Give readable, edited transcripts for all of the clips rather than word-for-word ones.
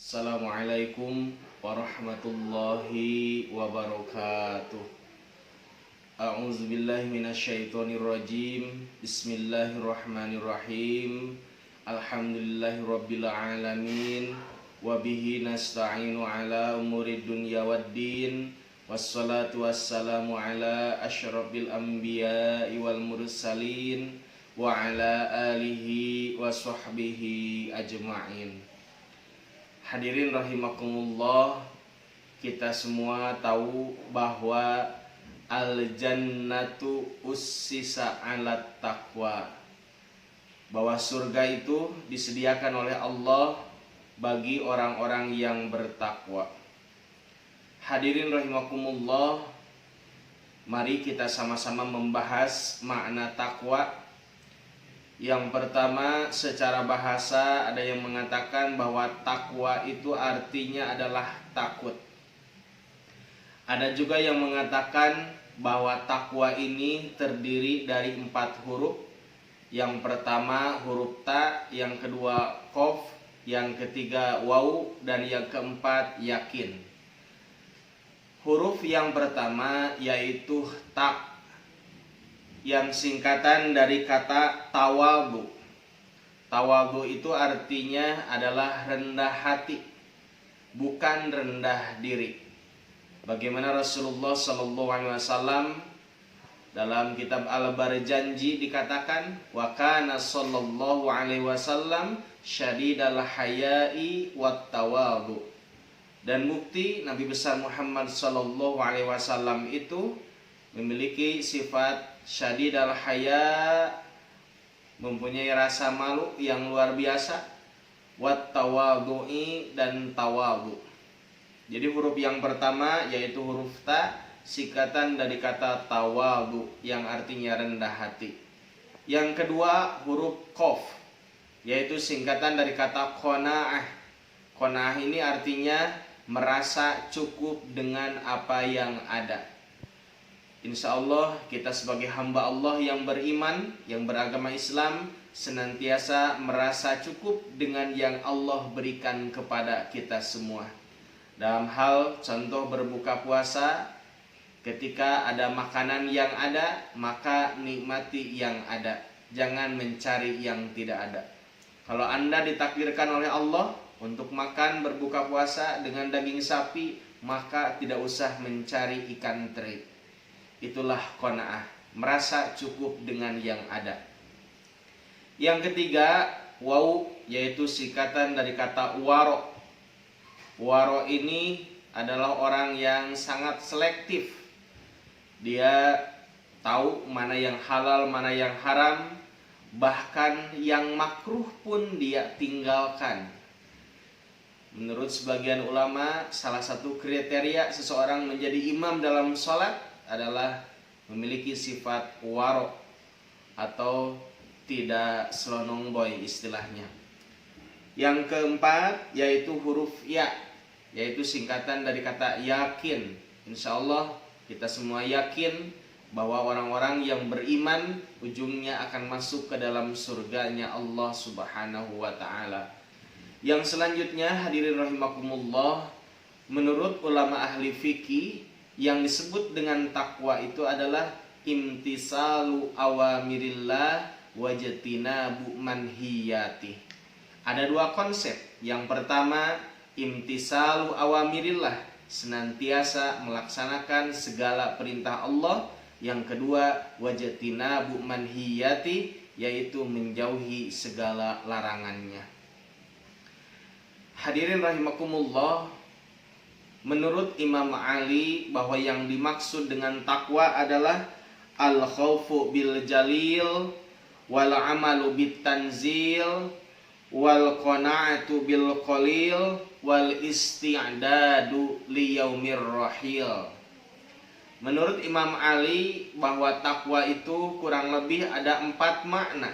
Assalamualaikum warahmatullahi wabarakatuh. A'udzubillahi minasyaitonirrajim. Bismillahirrahmanirrahim. Alhamdulillahirabbil alamin. Wa bihi nasta'inu ala umurid dunya waddin. Wassalatu wassalamu ala asyrafil anbiya'i wal mursalin wa ala alihi wa sahbihi ajma'in. Hadirin rahimakumullah, kita semua tahu bahwa al-jannatu ussisa 'alat taqwa, bahwa surga itu disediakan oleh Allah bagi orang-orang yang bertakwa. Hadirin rahimakumullah, mari kita sama-sama membahas makna takwa. Yang pertama, secara bahasa ada yang mengatakan bahwa takwa itu artinya adalah takut. Ada juga yang mengatakan bahwa takwa ini terdiri dari 4 huruf. Yang pertama huruf ta, yang kedua qaf, yang ketiga waw, dan yang keempat yakin. Huruf yang pertama yaitu ta, yang singkatan dari kata tawadhu. Tawadhu itu artinya adalah rendah hati, bukan rendah diri. Bagaimana Rasulullah SAW dalam kitab Al-Barjanji dikatakan, wa kana sallallahu alaihi wasallam syadidal haya'i wat tawadhu. Dan bukti Nabi besar Muhammad sallallahu alaihi wasallam itu memiliki sifat syadidal haya, mempunyai rasa malu yang luar biasa, wat tawadhu'i, dan tawadhu. Jadi huruf yang pertama yaitu huruf ta, singkatan dari kata tawadhu yang artinya rendah hati. Yang kedua huruf qaf, yaitu singkatan dari kata qanaah. Qanaah ini artinya merasa cukup dengan apa yang ada. Insya Allah kita sebagai hamba Allah yang beriman, yang beragama Islam, senantiasa merasa cukup dengan yang Allah berikan kepada kita semua. Dalam hal contoh berbuka puasa, ketika ada makanan yang ada, maka nikmati yang ada, jangan mencari yang tidak ada. Kalau Anda ditakdirkan oleh Allah untuk makan berbuka puasa dengan daging sapi, maka tidak usah mencari ikan teri. Itulah qanaah, merasa cukup dengan yang ada. Yang ketiga waw, yaitu singkatan dari kata waro. Waro ini adalah orang yang sangat selektif. Dia tahu mana yang halal, mana yang haram, bahkan yang makruh pun dia tinggalkan. Menurut sebagian ulama, salah satu kriteria seseorang menjadi imam dalam sholat adalah memiliki sifat waro, atau tidak selonong boy istilahnya. Yang keempat yaitu huruf ya, yaitu singkatan dari kata yakin. Insya Allah kita semua yakin bahwa orang-orang yang beriman ujungnya akan masuk ke dalam surganya Allah Subhanahu wa ta'ala. Yang selanjutnya hadirin rahimakumullah, menurut ulama ahli fikih, yang disebut dengan takwa itu adalah imtisalu awamirillah wajtinabu manhiyatih. Ada 2 konsep. Yang pertama imtisalu awamirillah, senantiasa melaksanakan segala perintah Allah. Yang kedua wajtinabu manhiyatih, yaitu menjauhi segala larangannya. Hadirin rahimakumullah, menurut Imam Ali bahwa yang dimaksud dengan takwa adalah al-khaufu bil jalil, wal amalu bit tanzil, wal qanaatu bil qalil, wal isti'dadu li yaumir rahil. Menurut Imam Ali bahwa takwa itu kurang lebih ada 4 makna.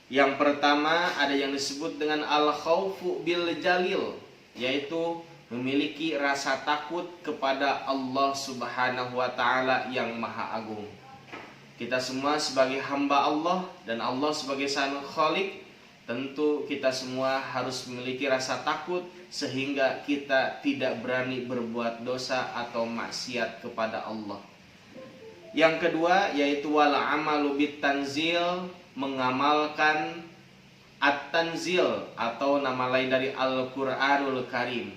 Yang pertama ada yang disebut dengan al-khaufu bil jalil, yaitu memiliki rasa takut kepada Allah Subhanahu wa ta'ala yang maha agung. Kita semua sebagai hamba Allah dan Allah sebagai Sang Khalik, Tentu kita semua harus memiliki rasa takut sehingga kita tidak berani berbuat dosa atau maksiat kepada Allah. Yang kedua yaitu wal amalu bit tanzil, mengamalkan at-tanzil atau nama lain dari Al-Qur'anul Karim.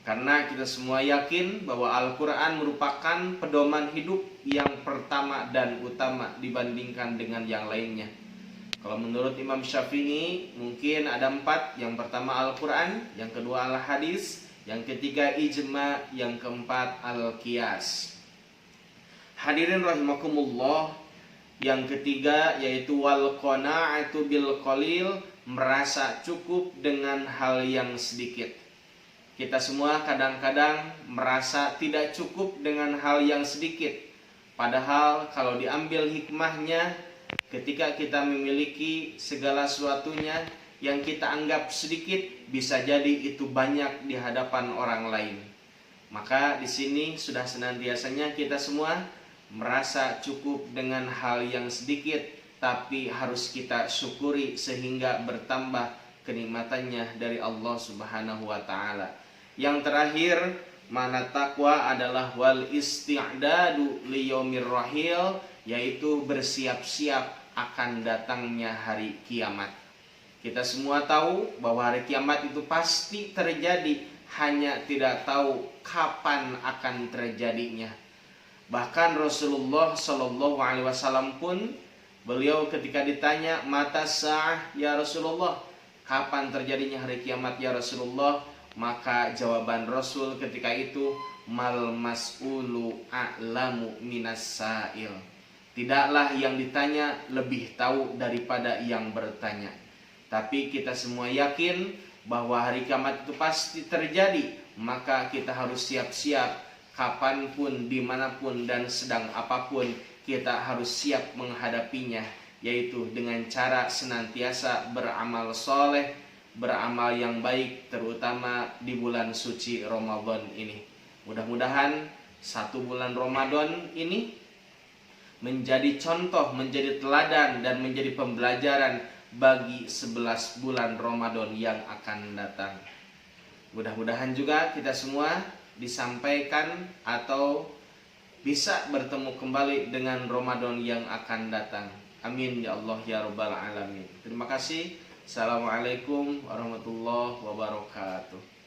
Karena kita semua yakin bahwa Al-Quran merupakan pedoman hidup yang pertama dan utama dibandingkan dengan yang lainnya. Kalau menurut Imam Syafi'i mungkin ada 4. Yang pertama Al-Quran, yang kedua Al-Hadis, yang ketiga Ijma, yang keempat Al-Qiyas. Hadirin rahimakumullah, yang ketiga yaitu wal qana'atu bil qalil, merasa cukup dengan hal yang sedikit. Kita semua kadang-kadang merasa tidak cukup dengan hal yang sedikit. Padahal kalau diambil hikmahnya, ketika kita memiliki segala sesuatunya yang kita anggap sedikit, bisa jadi itu banyak di hadapan orang lain. Maka di sini sudah senantiasanya kita semua merasa cukup dengan hal yang sedikit, tapi harus kita syukuri sehingga bertambah kenikmatannya dari Allah Subhanahu wa taala. Yang terakhir, mana takwa adalah wal isti'dadu liyaumir rahil, yaitu bersiap-siap akan datangnya hari kiamat. Kita semua tahu bahwa hari kiamat itu pasti terjadi, hanya tidak tahu kapan akan terjadinya. Bahkan Rasulullah Shallallahu Alaihi Wasallam pun, beliau ketika ditanya mata sa'ah ya Rasulullah, kapan terjadinya hari kiamat ya Rasulullah, maka jawaban Rasul ketika itu, mal mas'ulu a'lamu minas sa'il. Tidaklah yang ditanya lebih tahu daripada yang bertanya. Tapi kita semua yakin bahwa hari kiamat itu pasti terjadi, maka kita harus siap-siap kapanpun, dimanapun, dan sedang apapun kita harus siap menghadapinya, yaitu dengan cara senantiasa beramal soleh, beramal yang baik, terutama di bulan suci Ramadan ini. Mudah-mudahan 1 bulan Ramadan ini menjadi contoh, menjadi teladan, dan menjadi pembelajaran bagi 11 bulan Ramadan yang akan datang. Mudah-mudahan juga kita semua disampaikan atau bisa bertemu kembali dengan Ramadan yang akan datang. Amin ya Allah ya Rabbal Alamin. Terima kasih. Assalamualaikum warahmatullahi wabarakatuh.